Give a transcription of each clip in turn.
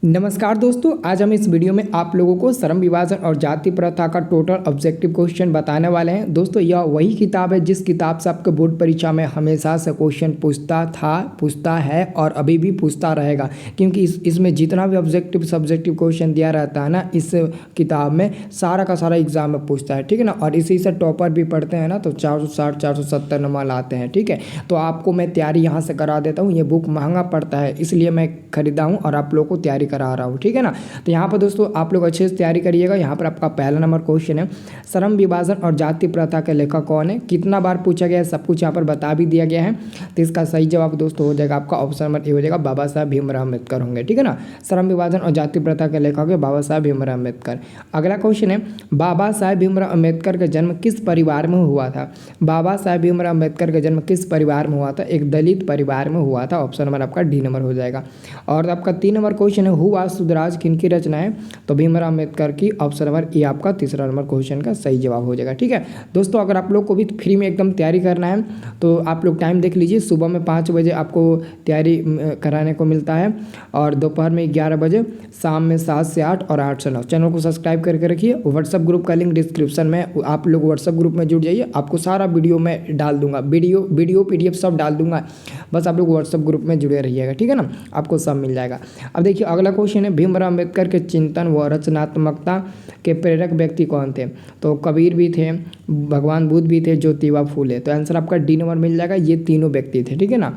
नमस्कार दोस्तों, आज हम इस वीडियो में आप लोगों को श्रम विभाजन और जाति प्रथा का टोटल ऑब्जेक्टिव क्वेश्चन बताने वाले हैं। दोस्तों यह वही किताब है जिस किताब से आपके बोर्ड परीक्षा में हमेशा से क्वेश्चन पूछता है और अभी भी पूछता रहेगा, क्योंकि इसमें जितना भी ऑब्जेक्टिव सब्जेक्टिव क्वेश्चन दिया रहता है ना, इस किताब में सारा का सारा एग्जाम में पूछता है, ठीक है ना। और इसी से टॉपर भी पढ़ते हैं ना, तो 460 470 नंबर लाते हैं, ठीक है। तो आपको मैं तैयारी यहाँ से करा देता हूँ। ये बुक महंगा पड़ता है इसलिए मैं खरीदा हूँ और आप लोग को तैयारी करा रहा हूँ, ठीक है ना। तो यहाँ पर दोस्तों आप लोग अच्छे से तैयारी करिएगा। यहाँ पर आपका पहला नंबर क्वेश्चन है, श्रम विभाजन और जाति प्रथा के लेखक कौन है। कितना बार पूछा गया है सब कुछ यहाँ पर बता भी दिया गया है। तो इसका सही जवाब दोस्तों हो जाएगा आपका ऑप्शन नंबर ए हो जाएगा, बाबा साहब भीमराव अम्बेडकर होंगे, ठीक है ना। श्रम विभाजन और जाति प्रथा के लेखक है बाबा साहब भीमराव अम्बेडकर। अगला क्वेश्चन है, बाबा साहब भीमराव अम्बेडकर का जन्म किस परिवार में हुआ था। बाबा साहब भीमराव अम्बेडकर का जन्म किस परिवार में हुआ था। एक दलित परिवार में हुआ था। ऑप्शन नंबर आपका डी नंबर हो जाएगा। और आपका 3 नंबर क्वेश्चन है, हुआ सुधराज किनकी रचना है। तो भीमराव अम्बेडकर की। ऑप्शन नंबर ए आपका तीसरा नंबर क्वेश्चन का सही जवाब हो जाएगा, ठीक है। दोस्तों अगर आप लोग को भी फ्री में एकदम तैयारी करना है तो आप लोग टाइम देख लीजिए। सुबह में 5 बजे आपको तैयारी कराने को मिलता है और दोपहर में 11 बजे, शाम में 7 से 8 और 8 से 9। चैनल को सब्सक्राइब करके रखिए। व्हाट्सअप ग्रुप का लिंक डिस्क्रिप्शन में, आप लोग व्हाट्सअप ग्रुप में जुड़ जाइए। आपको सारा वीडियो में डाल दूंगा, वीडियो PDF सब डाल दूंगा। बस आप लोग व्हाट्सअप ग्रुप में जुड़े रहिएगा, ठीक है ना, आपको सब मिल जाएगा। अब देखिए अगला क्वेश्चन है, भीमराव अम्बेडकर के चिंतन व रचनात्मकता के प्रेरक व्यक्ति कौन थे। तो कबीर भी थे, भगवान बुद्ध भी थे, ज्योतिबा फूले। तो आंसर आपका डी नंबर मिल जाएगा। ये तीनों व्यक्ति थे, ठीक है ना।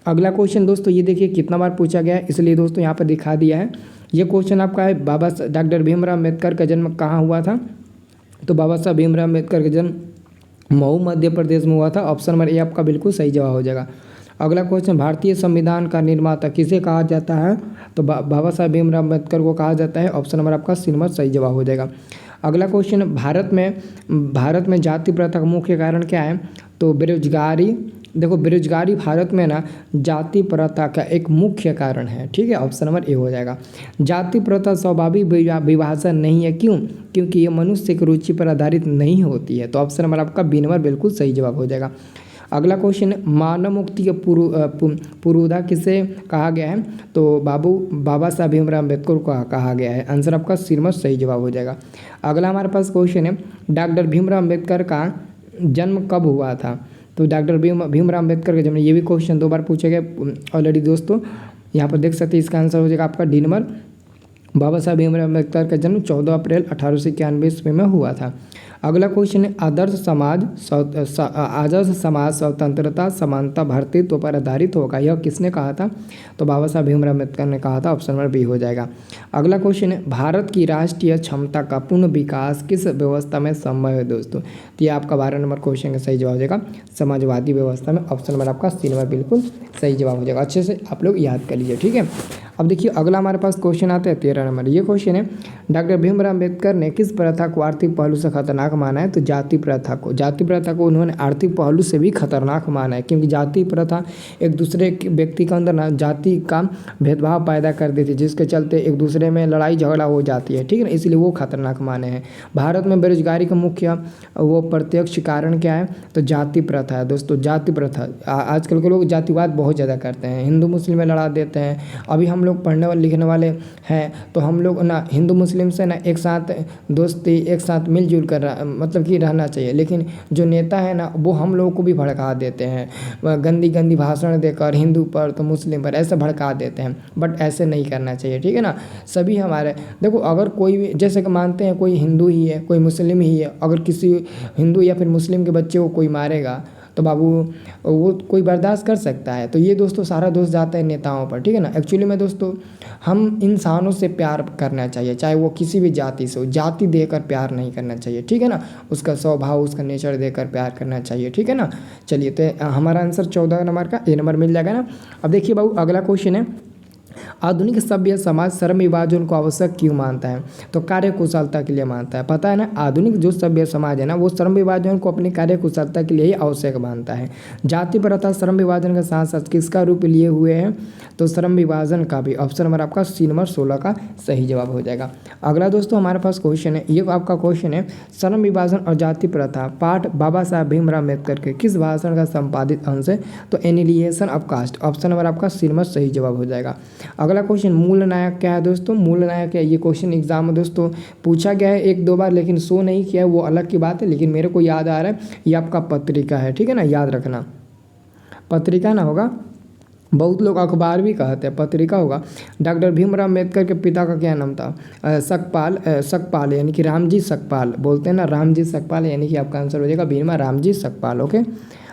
अगला क्वेश्चन दोस्तों ये देखिए कितना बार पूछा गया है, इसलिए दोस्तों यहाँ पर दिखा दिया है। ये क्वेश्चन आपका है, डॉक्टर भीमराव अम्बेडकर का जन्म कहाँ हुआ था। तो बाबा साहब भीमराव अम्बेडकर का जन्म मऊ मध्य प्रदेश में हुआ था। ऑप्शन नंबर ए आपका बिल्कुल सही जवाब हो जाएगा। अगला क्वेश्चन, भारतीय संविधान का निर्माता किसे कहा जाता है। तो बाबा साहब भीमराव अम्बेडकर को कहा जाता है। ऑप्शन नंबर आपका सी नंबर सही जवाब हो जाएगा। अगला क्वेश्चन, भारत में जाति प्रथा का मुख्य कारण क्या है। तो बेरोजगारी। देखो बेरोजगारी भारत में ना जाति प्रथा का एक मुख्य कारण है, ठीक है। ऑप्शन नंबर ए हो जाएगा। जाति प्रथा स्वाभाविक विभाजन नहीं है, क्यों, क्योंकि ये मनुष्य की रुचि पर आधारित नहीं होती है। तो ऑप्शन नंबर आपका बी नंबर बिल्कुल सही जवाब हो जाएगा। अगला क्वेश्चन, मानव मुक्ति के पुरोधा किसे कहा गया है। तो बाबा साहब भीमराव अम्बेडकर को कहा गया है। आंसर आपका सी नंबर सही जवाब हो जाएगा। अगला हमारे पास क्वेश्चन है, डॉक्टर भीमराव अम्बेडकर का जन्म कब हुआ था। तो डॉक्टर भीमराव अम्बेडकर का जन्म, ये भी क्वेश्चन 2 बार पूछे गए ऑलरेडी दोस्तों। यहाँ पर देख सकते हैं, इसका आंसर हो जाएगा आपका डी नंबर। बाबा साहब भीमराव अम्बेडकर का जन्म 14 अप्रैल 1891 ईस्वी में हुआ था। अगला क्वेश्चन है, आदर्श समाज स्वतंत्रता समानता भ्रातृत्व पर आधारित होगा, यह किसने कहा था। तो बाबा साहब भीमराव अम्बेडकर ने कहा था। ऑप्शन नंबर बी हो जाएगा। अगला क्वेश्चन है, भारत की राष्ट्रीय क्षमता का पूर्ण विकास किस व्यवस्था में संभव है दोस्तों। तो ये आपका 12 नंबर क्वेश्चन का सही जवाब हो जाएगा, समाजवादी व्यवस्था में। ऑप्शन नंबर आपका सी नंबर बिल्कुल सही जवाब हो जाएगा। अच्छे से आप लोग याद कर लीजिए, ठीक है। अब देखिए अगला हमारे पास क्वेश्चन आता है 13 नंबर। ये क्वेश्चन है, डॉक्टर भीमराव अम्बेडकर ने किस प्रथा को आर्थिक पहलू से खतरनाक माना है। तो जाति प्रथा को उन्होंने आर्थिक पहलू से भी खतरनाक माना है, क्योंकि जाति प्रथा एक दूसरे व्यक्ति के अंदर ना जाति का भेदभाव पैदा कर देती है, जिसके चलते एक दूसरे में लड़ाई झगड़ा हो जाती है, ठीक है ना, इसलिए वो खतरनाक माने हैं। भारत में बेरोजगारी का मुख्य वो प्रत्यक्ष कारण क्या है। तो जाति प्रथा है दोस्तों। जाति प्रथा, आजकल के लोग जातिवाद बहुत ज़्यादा करते हैं, हिंदू मुस्लिम में लड़ा देते हैं। अभी हम लोग पढ़ने वाले लिखने वाले हैं तो हम लोग ना हिंदू मुस्लिम से ना एक साथ दोस्ती, एक साथ मिलजुल कर मतलब कि रहना चाहिए। लेकिन जो नेता है ना वो हम लोगों को भी भड़का देते हैं, गंदी गंदी भाषण देकर हिंदू पर तो मुस्लिम पर ऐसे भड़का देते हैं। बट ऐसे नहीं करना चाहिए, ठीक है ना। सभी हमारे देखो, अगर कोई भी जैसे कि मानते हैं कोई हिंदू ही है कोई मुस्लिम ही है, अगर किसी हिंदू या फिर मुस्लिम के बच्चे को कोई मारेगा तो बाबू वो कोई बर्दाश्त कर सकता है। तो ये दोस्तों सारा दोष जाता है नेताओं पर, ठीक है ना। एक्चुअली में दोस्तों हम इंसानों से प्यार करना चाहिए, चाहे वो किसी भी जाति से हो। जाति देकर प्यार नहीं करना चाहिए, ठीक है ना। उसका स्वभाव उसका नेचर देकर प्यार करना चाहिए, ठीक है ना। चलिए तो हमारा आंसर 14 नंबर का ए नंबर मिल जाएगा ना। अब देखिए बाबू अगला क्वेश्चन है, आधुनिक सभ्य समाज श्रम विभाजन को आवश्यक क्यों मानता है। तो कार्य कुशलता के लिए मानता है। पता है ना, आधुनिक जो सभ्य समाज है ना वो श्रम विभाजन को अपनी कार्य कुशलता के लिए ही आवश्यक मानता है। जाति प्रथा श्रम विभाजन के साथ साथ किसका रूप लिए हुए हैं। तो श्रम विभाजन का भी। ऑप्शन नंबर आपका सी नंबर 16 का सही जवाब हो जाएगा। अगला दोस्तों हमारे पास क्वेश्चन है, ये आपका क्वेश्चन है, श्रम विभाजन और जाति प्रथा पाठ बाबा साहब भीमराव अम्बेडकर के किस भाषण का संपादित अंश है। तो एनिलिएशन ऑफ कास्ट। ऑप्शन नंबर आपका सी नंबर सही जवाब हो जाएगा। अगला क्वेश्चन, मूल नायक क्या है दोस्तों? मूल नायक है, ये क्वेश्चन एग्जाम में दोस्तों पूछा गया है 1-2 बार, लेकिन शो नहीं किया है, वो अलग की बात है, लेकिन मेरे को याद आ रहा है ये आपका पत्रिका है, ठीक है ना, याद रखना पत्रिका ना होगा, बहुत लोग अखबार भी कहते हैं, पत्रिका होगा। डॉक्टर भीमराव अम्बेडकर के पिता का क्या नाम था? सकपाल यानी कि रामजी सकपाल बोलते हैं ना, रामजी सकपाल, यानी कि आपका आंसर हो जाएगा भीमा रामजी सकपाल। ओके,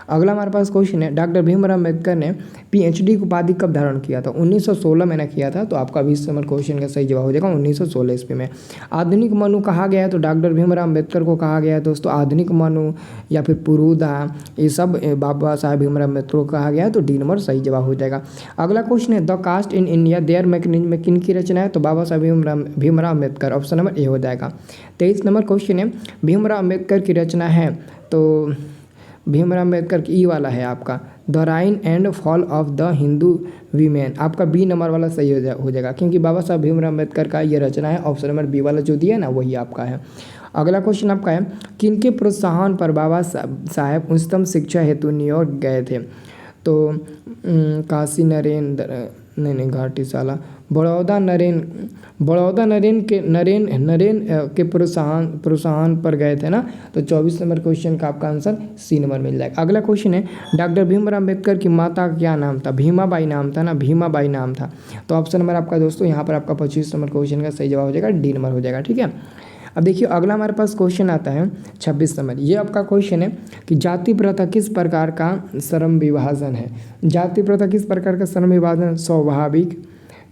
अगला हमारे पास क्वेश्चन है, डॉक्टर भीमराव अम्बेडकर ने पीएचडी की उपाधि कब धारण किया था? 1916 में ना किया था, तो आपका 20 नंबर क्वेश्चन का सही जवाब हो जाएगा 1916 ईस्वी में। आधुनिक मनु कहा गया है, तो डॉक्टर भीमराव अम्बेडकर को कहा गया है दोस्तों आधुनिक मनु या फिर पुरुधा, ये सब बाबा साहेब भीमराव अम्बेडकर को कहा गया है, तो डी नंबर सही जवाब हो जाएगा। अगला क्वेश्चन है, the caste in India their mechanism में किन की रचना है? तो Baba Saheb Bhimrao Ambedkar, option number A हो जाएगा। 23 नंबर क्वेश्चन है, भीमराव अम्बेडकर की रचना है, तो भीमराव अम्बेडकर की ई वाला है आपका, the rise and fall of the Hindu women, आपका बी नंबर वाला सही हो जाएगा, क्योंकि बाबा साहब भीमराव अम्बेडकर का ये रचना है, ऑप्शन नंबर बी वाला जो दिया है ना वही आपका है। अगला क्वेश्चन आपका है, किनके प्रोत्साहन पर बाबा साहेब उच्चतम शिक्षा हेतु न्यूयॉर्क गए थे? तो काशी नरेंद्र नहीं घाटी साला बड़ौदा नरेन के प्रोत्साहन पर गए थे ना, तो 24 नंबर क्वेश्चन का आपका आंसर सी नंबर मिल जाएगा। अगला क्वेश्चन है, डॉक्टर भीमराव अम्बेडकर की माता का क्या नाम था? भीमाबाई नाम था ना, भीमाबाई नाम था, तो ऑप्शन नंबर आपका दोस्तों यहाँ पर आपका 25 नंबर क्वेश्चन का सही जवाब हो जाएगा, डी नंबर हो जाएगा, ठीक है। अब देखिए अगला हमारे पास क्वेश्चन आता है 26 नंबर, ये आपका क्वेश्चन है कि जाति प्रथा किस प्रकार का श्रम विभाजन है? जाति प्रथा किस प्रकार का श्रम विभाजन? स्वाभाविक,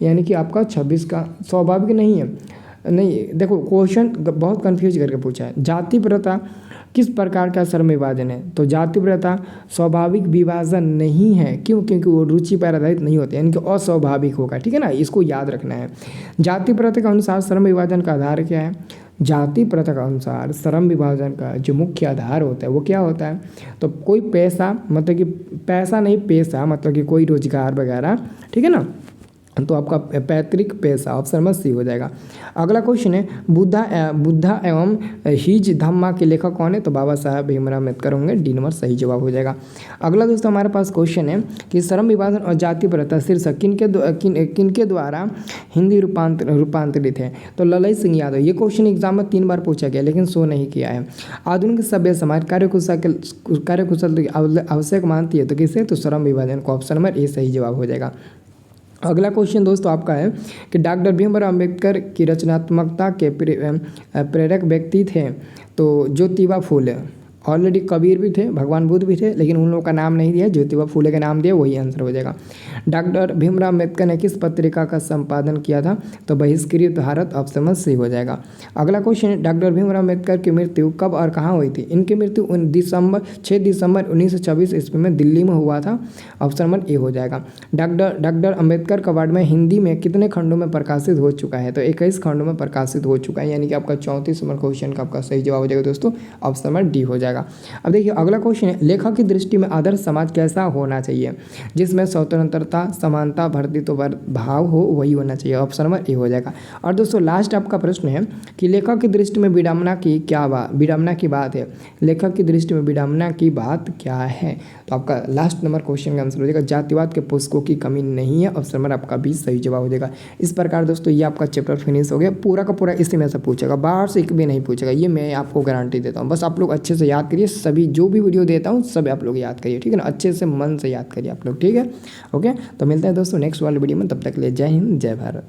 यानी कि आपका 26 का स्वाभाविक नहीं है, नहीं देखो क्वेश्चन बहुत कंफ्यूज करके पूछा है। जाति प्रथा किस प्रकार का श्रम विभाजन है? तो जाति प्रथा स्वाभाविक विभाजन नहीं है, क्यों? क्योंकि वो रुचि पर आधारित नहीं होते, यानी कि अस्वाभाविक होगा, ठीक है ना, इसको याद रखना है। जाति प्रथा के अनुसार श्रम विभाजन का आधार क्या है? जाति प्रथा के अनुसार श्रम विभाजन का जो मुख्य आधार होता है वो क्या होता है? तो कोई पैसा, मतलब कि पैसा नहीं, पेशा मतलब कि कोई रोजगार वगैरह, ठीक है ना, तो आपका पैतृक पैसा, ऑप्शन नंबर सी हो जाएगा। अगला क्वेश्चन है, बुद्धा एवं हिज धम्मा के लेखक कौन है? तो बाबा साहब भीमराव अम्बेडकर होंगे, डी नंबर सही जवाब हो जाएगा। अगला दोस्तों हमारे पास क्वेश्चन है कि श्रम विभाजन और जाति प्रथा शीर्षक किनके द्वारा हिंदी रूपांतरित है? तो ललई सिंह यादव, ये क्वेश्चन एग्जाम में 3 बार पूछा गया लेकिन शो नहीं किया है। आधुनिक सभ्य समाज कार्यकुशल आवश्यक मानती है, तो किसे? तो श्रम विभाजन को, ऑप्शन नंबर ए सही जवाब हो जाएगा। अगला क्वेश्चन दोस्तों आपका है कि डॉक्टर भीमराव अम्बेडकर की रचनात्मकता के प्रेरक व्यक्ति थे? तो ज्योतिबा फूले, ऑलरेडी कबीर भी थे, भगवान बुद्ध भी थे, लेकिन उन लोगों का नाम नहीं दिया, ज्योतिबा फूले का नाम दिया, वही आंसर हो जाएगा। डॉक्टर भीमराव अम्बेडकर ने किस पत्रिका का संपादन किया था? तो बहिष्कृत भारत, ऑप्शन नंबर सी हो जाएगा। अगला क्वेश्चन है, डॉक्टर भीमराव अम्बेडकर की मृत्यु कब और कहाँ हुई थी? इनकी मृत्यु 6 दिसंबर 1926 ईस्वी में दिल्ली में हुआ था, ऑप्शन नंबर ए हो जाएगा। डॉक्टर अम्बेडकर का वार्ड में हिंदी में कितने खंडों में प्रकाशित हो चुका है? तो 21 खंडों में प्रकाशित हो चुका है, यानी कि आपका 34 नंबर क्वेश्चन का आपका सही जवाब हो जाएगा दोस्तों, ऑप्शन नंबर डी हो जाएगा। अब देखिए अगला क्वेश्चन है, लेखक की दृष्टि में आदर्श समाज कैसा होना चाहिए? जिसमें स्वतंत्रता, समानता, भ्रातृत्व भाव हो, वही होना चाहिए, ऑप्शन नंबर ए हो जाएगा। और दोस्तों लास्ट आपका प्रश्न है कि लेखक की दृष्टि में विडंबना की बात है, लेखक की दृष्टि में विडंबना की बात क्या है? तो आपका लास्ट नंबर क्वेश्चन का आंसर हो जाएगा, जातिवाद के पुस्तकों की कमी नहीं है, ऑप्शन नंबर आपका भी सही जवाब हो जाएगा। इस प्रकार दोस्तों ये आपका चैप्टर फिनिश हो गया, पूरा का पूरा इसी में से पूछेगा, बाहर से एक भी नहीं पूछेगा, ये मैं आपको गारंटी देता हूँ। बस आप लोग अच्छे से याद करिए, सभी जो भी वीडियो देता हूँ सब आप लोग याद करिए, ठीक है ना, अच्छे से मन से याद करिए आप लोग, ठीक है। ओके, तो मिलते हैं दोस्तों नेक्स्ट वाले वीडियो में, तब तक के लिए जय हिंद जय भारत।